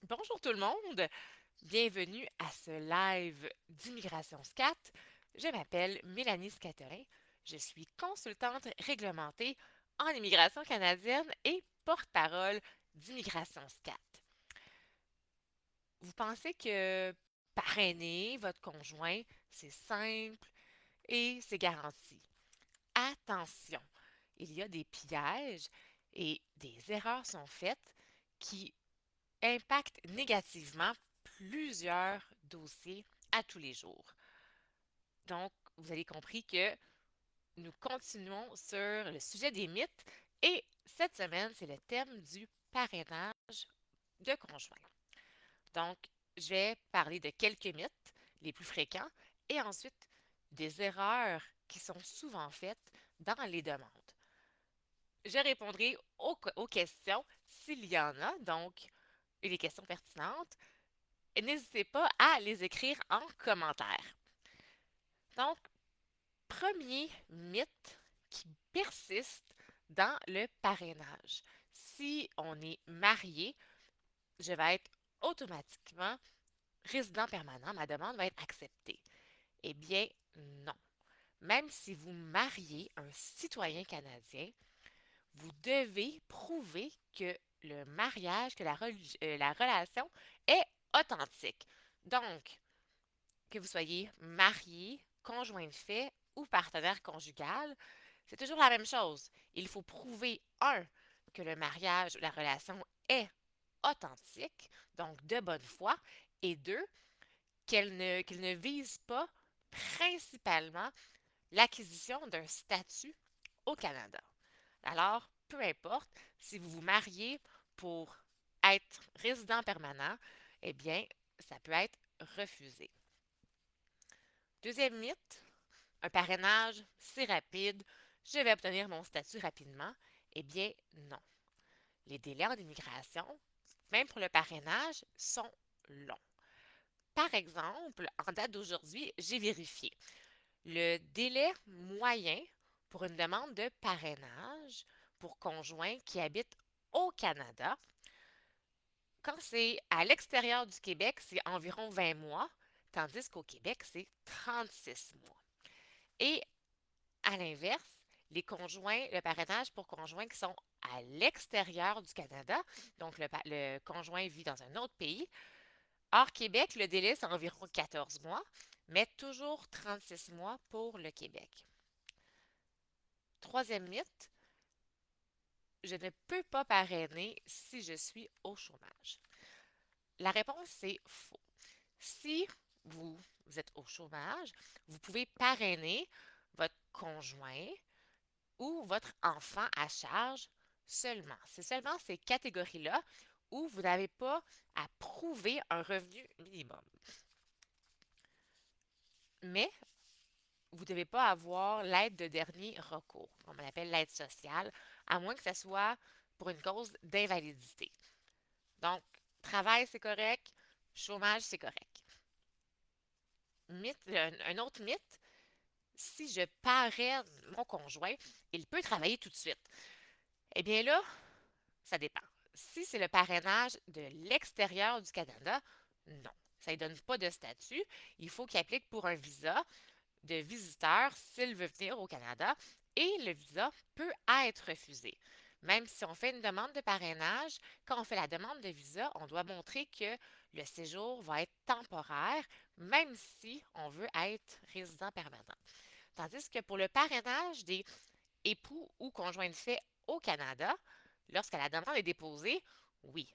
Bonjour tout le monde, bienvenue à ce live d'Immigration SCAT. Je m'appelle Mélanie Scatterin, je suis consultante réglementée en immigration canadienne et porte-parole d'Immigration SCAT. Vous pensez que parrainer votre conjoint, c'est simple et c'est garanti. Attention, il y a des pièges et des erreurs sont faites qui impacte négativement plusieurs dossiers à tous les jours. Donc, vous avez compris que nous continuons sur le sujet des mythes et cette semaine, c'est le thème du parrainage de conjoints. Donc, je vais parler de quelques mythes les plus fréquents et ensuite des erreurs qui sont souvent faites dans les demandes. Je répondrai aux questions s'il y en a, donc, et les questions pertinentes. N'hésitez pas à les écrire en commentaire. Donc, premier mythe qui persiste dans le parrainage. Si on est marié, je vais être automatiquement résident permanent, ma demande va être acceptée. Eh bien, non. Même si vous mariez un citoyen canadien, vous devez prouver que le mariage, que la relation est authentique. Donc, que vous soyez marié, conjoint de fait ou partenaire conjugal, c'est toujours la même chose. Il faut prouver, un, que le mariage ou la relation est authentique, donc de bonne foi, et deux, qu'il ne vise pas principalement l'acquisition d'un statut au Canada. Alors, peu importe, si vous vous mariez pour être résident permanent, eh bien, ça peut être refusé. Deuxième mythe, un parrainage, c'est rapide, je vais obtenir mon statut rapidement. Eh bien, non. Les délais en immigration, même pour le parrainage, sont longs. Par exemple, en date d'aujourd'hui, j'ai vérifié. Le délai moyen pour une demande de parrainage pour conjoints qui habitent au Canada, quand c'est à l'extérieur du Québec, c'est environ 20 mois, tandis qu'au Québec, c'est 36 mois. Et à l'inverse, le parrainage pour conjoints qui sont à l'extérieur du Canada, donc le conjoint vit dans un autre pays. Hors Québec, le délai, c'est environ 14 mois, mais toujours 36 mois pour le Québec. Troisième mythe, je ne peux pas parrainer si je suis au chômage. La réponse, c'est faux. Si vous êtes au chômage, vous pouvez parrainer votre conjoint ou votre enfant à charge seulement. C'est seulement ces catégories-là où vous n'avez pas à prouver un revenu minimum. Mais vous ne devez pas avoir l'aide de dernier recours, comme on appelle l'aide sociale, à moins que ce soit pour une cause d'invalidité. Donc, travail, c'est correct, chômage, c'est correct. Un autre mythe, si je parraine mon conjoint, il peut travailler tout de suite. Eh bien là, ça dépend. Si c'est le parrainage de l'extérieur du Canada, non. Ça ne donne pas de statut. Il faut qu'il applique pour un visa de visiteur s'il veut venir au Canada et le visa peut être refusé. Même si on fait une demande de parrainage, quand on fait la demande de visa, on doit montrer que le séjour va être temporaire, même si on veut être résident permanent. Tandis que pour le parrainage des époux ou conjoints de fait au Canada, lorsque la demande est déposée, oui,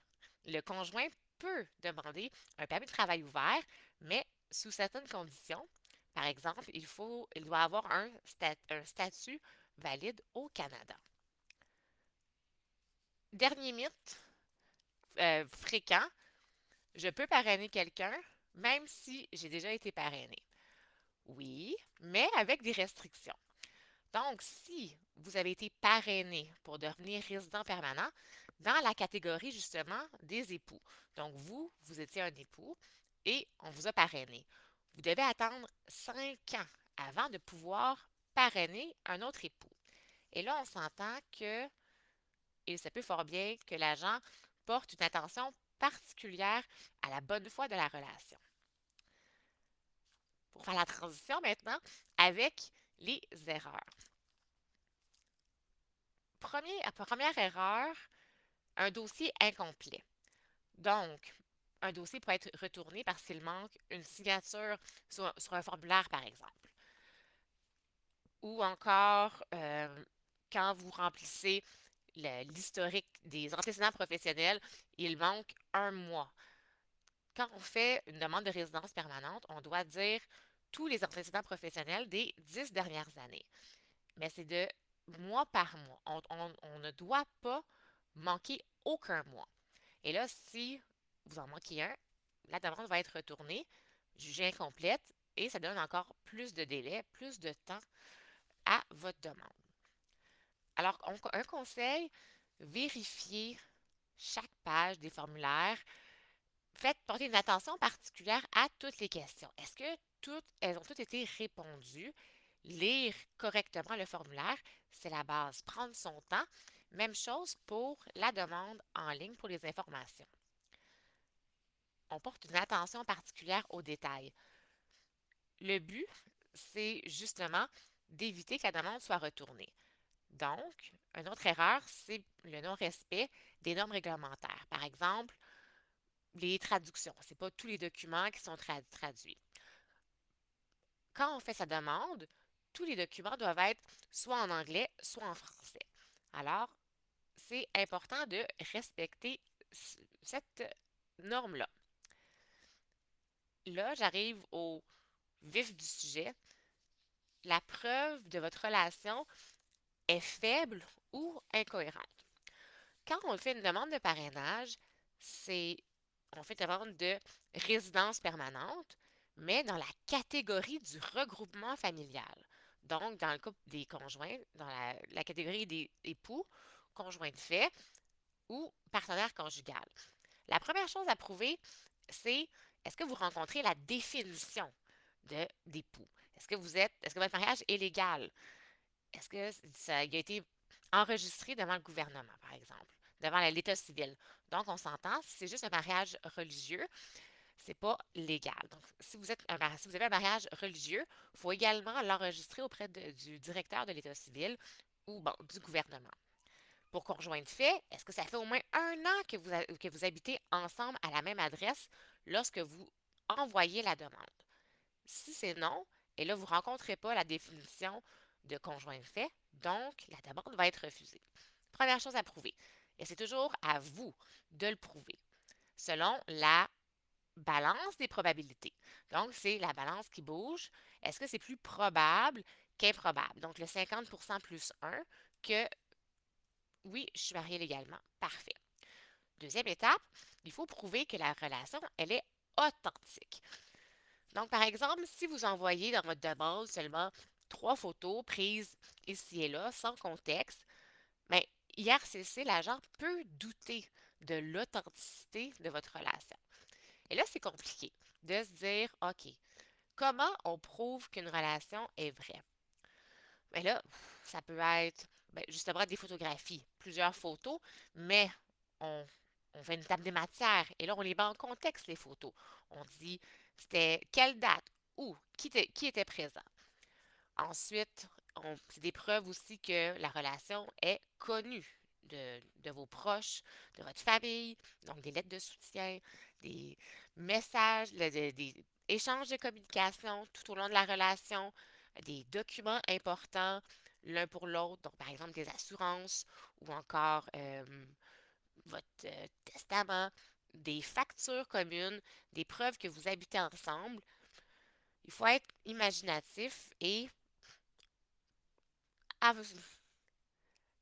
le conjoint peut demander un permis de travail ouvert, mais sous certaines conditions. Par exemple, il doit avoir un statut valide au Canada. Dernier mythe fréquent, je peux parrainer quelqu'un même si j'ai déjà été parrainé. Oui, mais avec des restrictions. Donc, si vous avez été parrainé pour devenir résident permanent, dans la catégorie justement des époux. Donc, vous étiez un époux et on vous a parrainé. Vous devez attendre 5 ans avant de pouvoir parrainer un autre époux. Et là, on s'entend que il se peut fort bien que l'agent porte une attention particulière à la bonne foi de la relation. Pour faire la transition maintenant avec les erreurs. Première erreur, un dossier incomplet. Donc, un dossier peut être retourné parce qu'il manque une signature sur un formulaire, par exemple. Ou encore, quand vous remplissez l'historique des antécédents professionnels, il manque un mois. Quand on fait une demande de résidence permanente, on doit dire tous les antécédents professionnels des 10 dernières années. Mais c'est de mois par mois. On ne doit pas manquer aucun mois. Et là, si vous en manquez un, la demande va être retournée, jugée incomplète, et ça donne encore plus de délai, plus de temps à votre demande. Alors, un conseil, vérifiez chaque page des formulaires. Faites porter une attention particulière à toutes les questions. Est-ce que elles ont toutes été répondues? Lire correctement le formulaire, c'est la base. Prendre son temps. Même chose pour la demande en ligne pour les informations. On porte une attention particulière aux détails. Le but, c'est justement d'éviter que la demande soit retournée. Donc, une autre erreur, c'est le non-respect des normes réglementaires. Par exemple, les traductions. Ce n'est pas tous les documents qui sont traduits. Quand on fait sa demande, tous les documents doivent être soit en anglais, soit en français. Alors, c'est important de respecter cette norme-là. Là, j'arrive au vif du sujet. La preuve de votre relation est faible ou incohérente. Quand on fait une demande de parrainage, on fait une demande de résidence permanente, mais dans la catégorie du regroupement familial. Donc, dans le couple des conjoints, dans la catégorie des époux, conjoints de fait ou partenaire conjugal. La première chose à prouver, c'est est-ce que vous rencontrez la définition d'époux? Est-ce que votre mariage est légal? Est-ce que ça a été enregistré devant le gouvernement, par exemple, devant l'état civil? Donc, on s'entend, si c'est juste un mariage religieux, c'est pas légal. Donc, si vous avez un mariage religieux, il faut également l'enregistrer auprès du directeur de l'état civil ou du gouvernement. Pour conjoint de fait, est-ce que ça fait au moins un an que vous habitez ensemble à la même adresse lorsque vous envoyez la demande? Si c'est non, et là, vous ne rencontrez pas la définition de conjoint de fait, donc la demande va être refusée. Première chose à prouver. Et c'est toujours à vous de le prouver, selon la balance des probabilités. Donc, c'est la balance qui bouge. Est-ce que c'est plus probable qu'improbable? Donc, le 50% plus 1 que oui, je suis mariée légalement. Parfait. Deuxième étape, il faut prouver que la relation, elle est authentique. Donc, par exemple, si vous envoyez dans votre demande seulement 3 photos prises ici et là, sans contexte, bien, IRCC, l'agent peut douter de l'authenticité de votre relation. Et là, c'est compliqué de se dire, OK, comment on prouve qu'une relation est vraie? Bien là, ça peut être justement des photographies, plusieurs photos, mais on, on fait une table des matières et là, on les met en contexte, les photos. On dit c'était quelle date, où, qui était présent. Ensuite, c'est des preuves aussi que la relation est connue de vos proches, de votre famille, donc des lettres de soutien, des messages, des échanges de communication tout au long de la relation, des documents importants l'un pour l'autre, donc par exemple des assurances ou encore votre testament, des factures communes, des preuves que vous habitez ensemble. Il faut être imaginatif et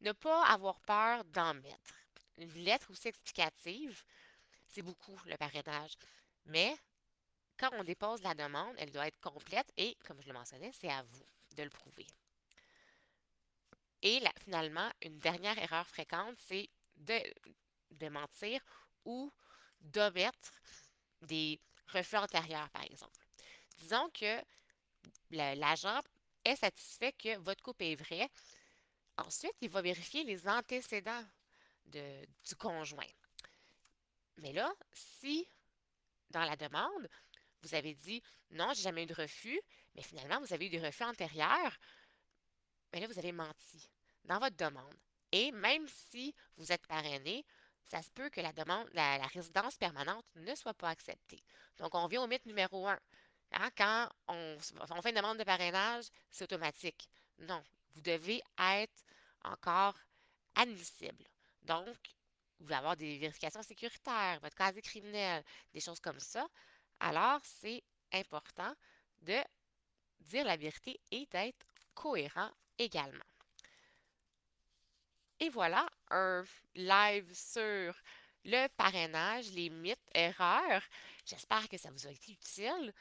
ne pas avoir peur d'en mettre. Une lettre aussi explicative, c'est beaucoup le parrainage. Mais quand on dépose la demande, elle doit être complète et, comme je le mentionnais, c'est à vous de le prouver. Et finalement, une dernière erreur fréquente, c'est de mentir ou d'omettre des refus antérieurs, par exemple. Disons que l'agent est satisfait que votre couple est vrai. Ensuite, il va vérifier les antécédents du conjoint. Mais là, si dans la demande, vous avez dit non, j'ai jamais eu de refus, mais finalement, vous avez eu des refus antérieurs, mais là, vous avez menti dans votre demande. Et même si vous êtes parrainé, ça se peut que la demande, la résidence permanente ne soit pas acceptée. Donc, on vient au mythe numéro un. Hein, quand on fait une demande de parrainage, c'est automatique. Non, vous devez être encore admissible. Donc, vous allez avoir des vérifications sécuritaires, votre casier criminel, des choses comme ça. Alors, c'est important de dire la vérité et d'être cohérent également. Et voilà un live sur le parrainage, les mythes, erreurs. J'espère que ça vous a été utile.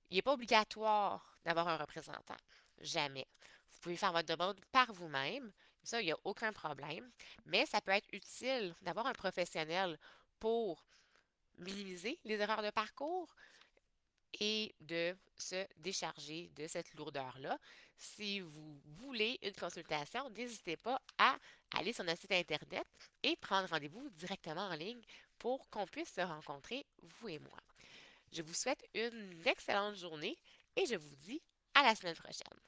Il n'est pas obligatoire d'avoir un représentant. Jamais. Vous pouvez faire votre demande par vous-même. Ça, il n'y a aucun problème. Mais ça peut être utile d'avoir un professionnel pour minimiser les erreurs de parcours et de se décharger de cette lourdeur-là. Si vous voulez une consultation, n'hésitez pas à aller sur notre site Internet et prendre rendez-vous directement en ligne pour qu'on puisse se rencontrer, vous et moi. Je vous souhaite une excellente journée et je vous dis à la semaine prochaine.